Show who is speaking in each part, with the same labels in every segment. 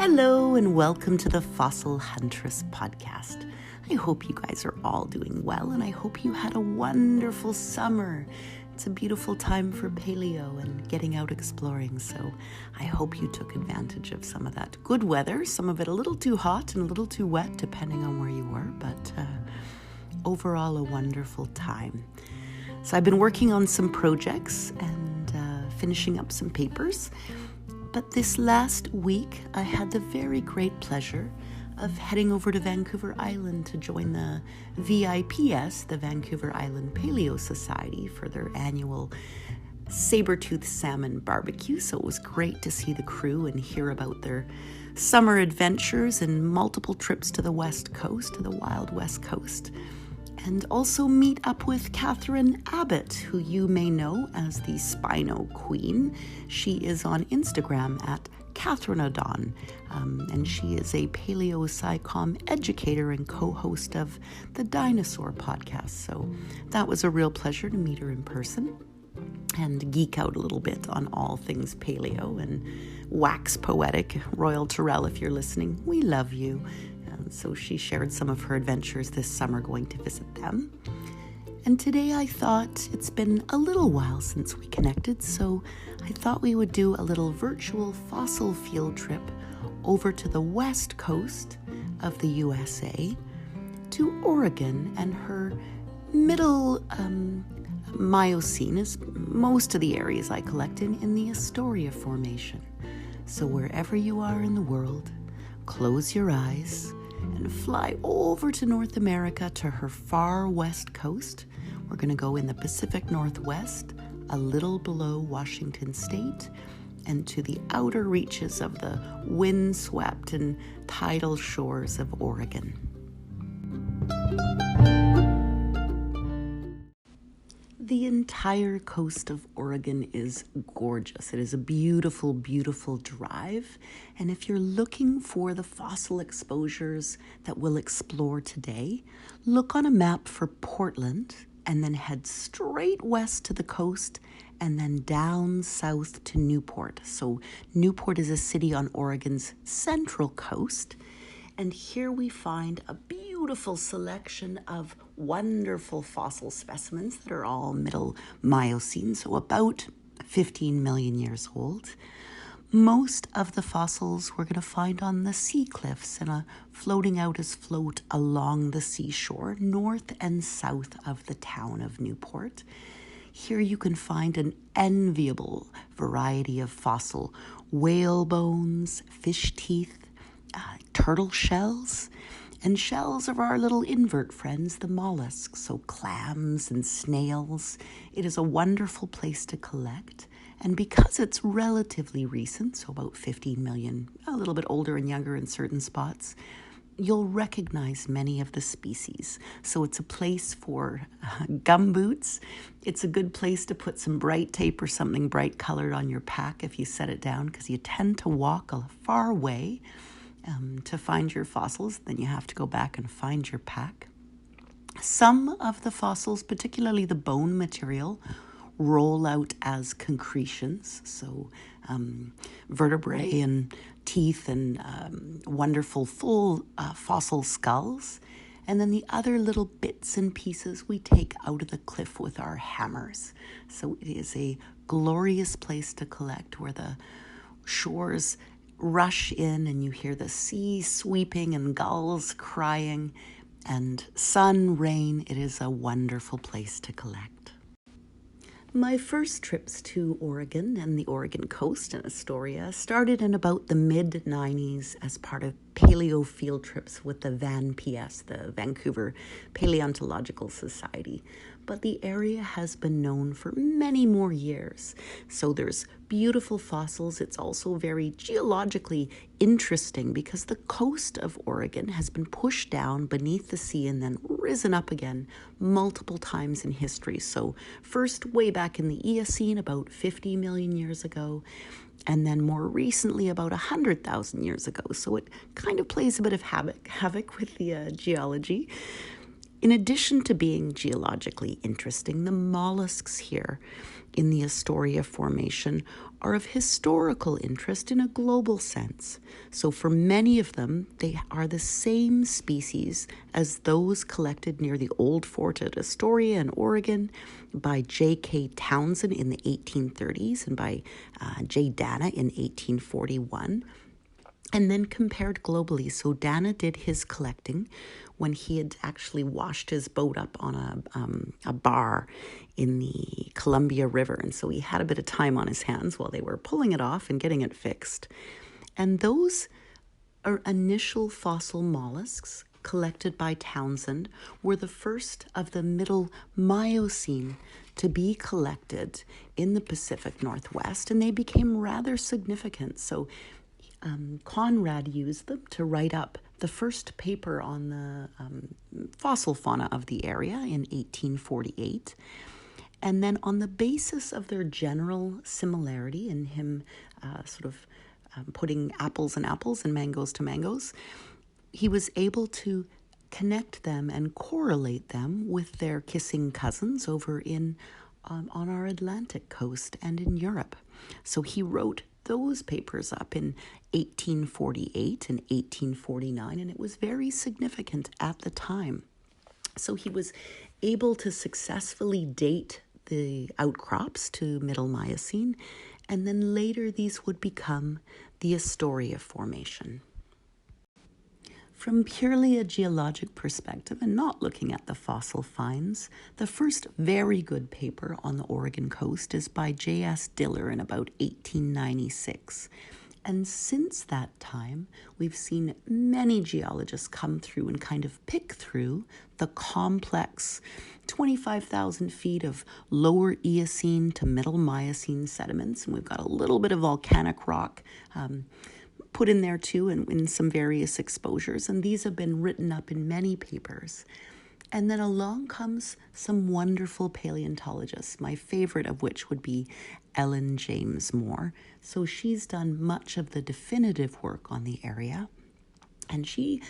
Speaker 1: Hello and welcome to the Fossil Huntress podcast. I hope you guys are all doing well and I hope you had a wonderful summer. It's a beautiful time for paleo and getting out exploring, so I hope you took advantage of some of that good weather, some of it a little too hot and a little too wet depending on where you were, but overall a wonderful time. So I've been working on some projects and finishing up some papers. But this last week, I had the very great pleasure of heading over to Vancouver Island to join the VIPS, the Vancouver Island Paleo Society, for their annual saber-toothed salmon barbecue. So it was great to see the crew and hear about their summer adventures and multiple trips to the West Coast, to the wild West Coast. And also meet up with Catherine Abbott, who you may know as the Spino Queen. She is on Instagram at Catherinodon, and she is a paleo-psychom educator and co-host of the Dinosaur podcast. So that was a real pleasure to meet her in person and geek out a little bit on all things paleo and wax poetic. Royal Terrell, if you're listening, we love you. So she shared some of her adventures this summer going to visit them. And today I thought it's been a little while since we connected, so I thought we would do a little virtual fossil field trip over to the west coast of the USA to Oregon and her middle Miocene, is most of the areas I collect in the Astoria Formation. So wherever you are in the world, close your eyes and fly over to North America to her far west coast. We're going to go in the Pacific Northwest, a little below Washington State, and to the outer reaches of the windswept and tidal shores of Oregon. The entire coast of Oregon is gorgeous. It is a beautiful, beautiful drive. And if you're looking for the fossil exposures that we'll explore today, look on a map for Portland and then head straight west to the coast and then down south to Newport. So Newport is a city on Oregon's central coast. And here we find a beautiful selection of wonderful fossil specimens that are all middle Miocene, so about 15 million years old. Most of the fossils we're going to find on the sea cliffs and floating out as float along the seashore, north and south of the town of Newport. Here you can find an enviable variety of fossil whale bones, fish teeth, turtle shells, and shells of our little invert friends, the molluscs, so clams and snails. It is a wonderful place to collect, and because it's relatively recent, so about 15 million, a little bit older and younger in certain spots, you'll recognize many of the species. So it's a place for gumboots. It's a good place to put some bright tape or something bright colored on your pack if you set it down, because you tend to walk a far way to find your fossils. Then you have to go back and find your pack. Some of the fossils, particularly the bone material, roll out as concretions, so vertebrae and teeth and wonderful full fossil skulls. And then the other little bits and pieces we take out of the cliff with our hammers. So it is a glorious place to collect where the shores rush in and you hear the sea sweeping and gulls crying and sun, rain. It is a wonderful place to collect. My first trips to Oregon and the Oregon coast and Astoria started in about the mid-90s as part of paleo field trips with the VanPS, the Vancouver Paleontological Society. But the area has been known for many more years. So there's beautiful fossils. It's also very geologically interesting because the coast of Oregon has been pushed down beneath the sea and then risen up again multiple times in history. So first way back in the Eocene about 50 million years ago, and then more recently about 100,000 years ago. So it kind of plays a bit of havoc with the geology. In addition to being geologically interesting, the molluscs here in the Astoria Formation are of historical interest in a global sense. So for many of them, they are the same species as those collected near the old fort at Astoria in Oregon by J.K. Townsend in the 1830s and by J. Dana in 1841. And then compared globally. So Dana did his collecting when he had actually washed his boat up on a bar in the Columbia River. And so he had a bit of time on his hands while they were pulling it off and getting it fixed. And those are initial fossil mollusks collected by Townsend were the first of the middle Miocene to be collected in the Pacific Northwest, and they became rather significant. So Conrad used them to write up the first paper on the fossil fauna of the area in 1848. And then on the basis of their general similarity and him putting apples and apples and mangoes to mangoes, he was able to connect them and correlate them with their kissing cousins over in on our Atlantic coast and in Europe. So he wrote those papers up in 1848 and 1849, and it was very significant at the time. So he was able to successfully date the outcrops to Middle Miocene, and then later these would become the Astoria Formation. From purely a geologic perspective and not looking at the fossil finds, the first very good paper on the Oregon coast is by J.S. Diller in about 1896. And since that time, we've seen many geologists come through and kind of pick through the complex 25,000 feet of lower Eocene to middle Miocene sediments. And we've got a little bit of volcanic rock put in there too in some various exposures, and these have been written up in many papers. And then along comes some wonderful paleontologists, my favorite of which would be Ellen James Moore. So she's done much of the definitive work on the area, and she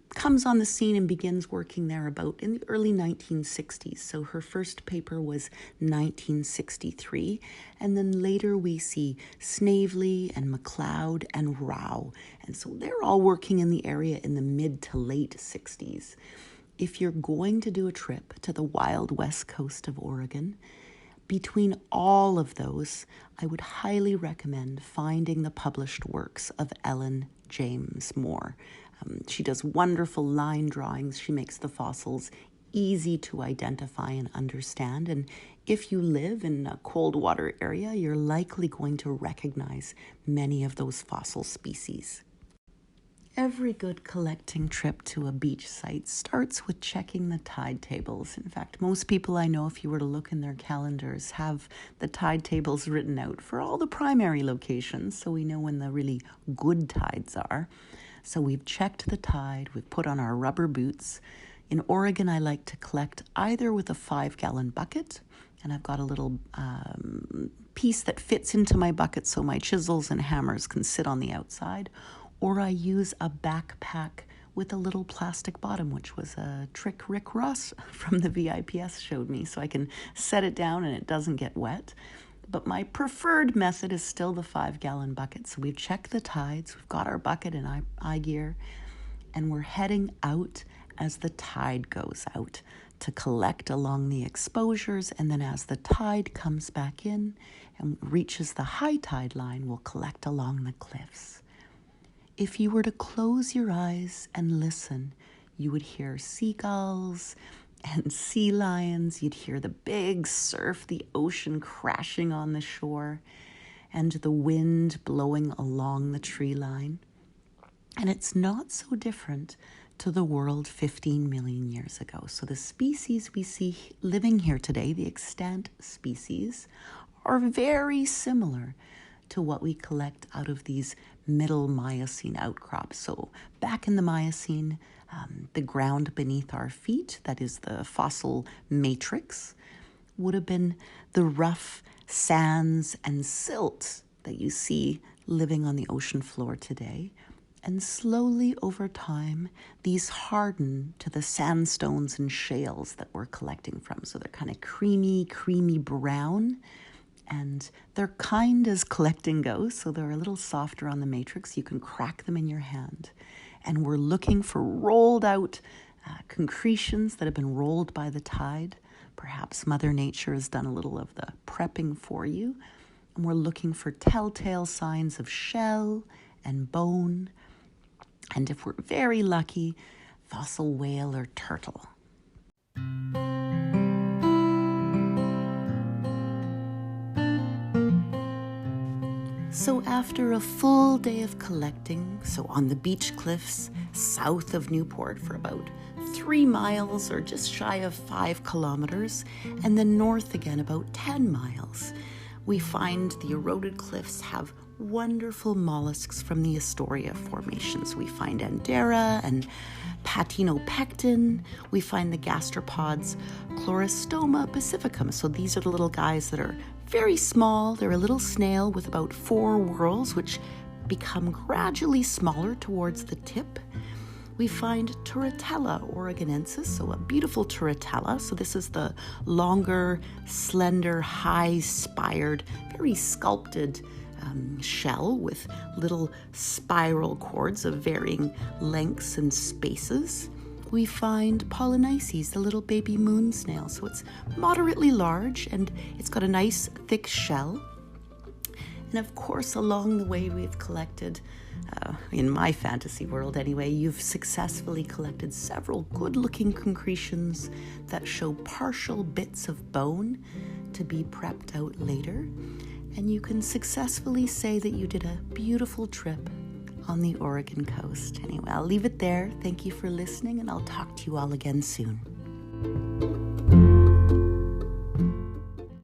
Speaker 1: comes on the scene and begins working there about in the early 1960s. So her first paper was 1963. And then later we see Snavely and McLeod and Rao. And so they're all working in the area in the mid to late 60s. If you're going to do a trip to the wild west coast of Oregon, between all of those, I would highly recommend finding the published works of Ellen James Moore. She does wonderful line drawings. She makes the fossils easy to identify and understand. And if you live in a cold water area, you're likely going to recognize many of those fossil species. Every good collecting trip to a beach site starts with checking the tide tables. In fact, most people I know, if you were to look in their calendars, have the tide tables written out for all the primary locations, so we know when the really good tides are. So we've checked the tide, we've put on our rubber boots. In Oregon, I like to collect either with a 5-gallon bucket, and I've got a little piece that fits into my bucket so my chisels and hammers can sit on the outside, or I use a backpack with a little plastic bottom, which was a trick Rick Ross from the VIPS showed me, so I can set it down and it doesn't get wet. But my preferred method is still the 5-gallon bucket. So we've checked the tides, we've got our bucket and eye gear, and we're heading out as the tide goes out to collect along the exposures. And then as the tide comes back in and reaches the high tide line, we'll collect along the cliffs. If you were to close your eyes and listen, you would hear seagulls and sea lions. You'd hear the big surf, the ocean crashing on the shore, and the wind blowing along the tree line. And it's not so different to the world 15 million years ago. So the species we see living here today, the extant species, are very similar to what we collect out of these middle Miocene outcrops. So back in the Miocene, the ground beneath our feet, that is the fossil matrix, would have been the rough sands and silt that you see living on the ocean floor today. And slowly over time, these harden to the sandstones and shales that we're collecting from. So they're kind of creamy brown. And they're kind as collecting goes, so they're a little softer on the matrix. You can crack them in your hand. And we're looking for rolled out concretions that have been rolled by the tide. Perhaps Mother Nature has done a little of the prepping for you. And we're looking for telltale signs of shell and bone. And if we're very lucky, fossil whale or turtle. So after a full day of collecting, so on the beach cliffs south of Newport for about 3 miles or just shy of 5 kilometers, and then north again about 10 miles, we find the eroded cliffs have wonderful molluscs from the Astoria formations. We find Andera and Patinopecten. We find the gastropods Chlorostome pacificum. So these are the little guys that are very small. They're a little snail with about 4 whorls, which become gradually smaller towards the tip. We find Turritella oregonensis, so a beautiful Turritella. So this is the longer, slender, high-spired, very sculpted shell with little spiral cords of varying lengths and spaces. We find Polinices, the little baby moon snail. So it's moderately large and it's got a nice thick shell. And of course, along the way we've collected, in my fantasy world anyway, you've successfully collected several good-looking concretions that show partial bits of bone to be prepped out later. And you can successfully say that you did a beautiful trip on the Oregon coast. Anyway, I'll leave it there. Thank you for listening, and I'll talk to you all again soon.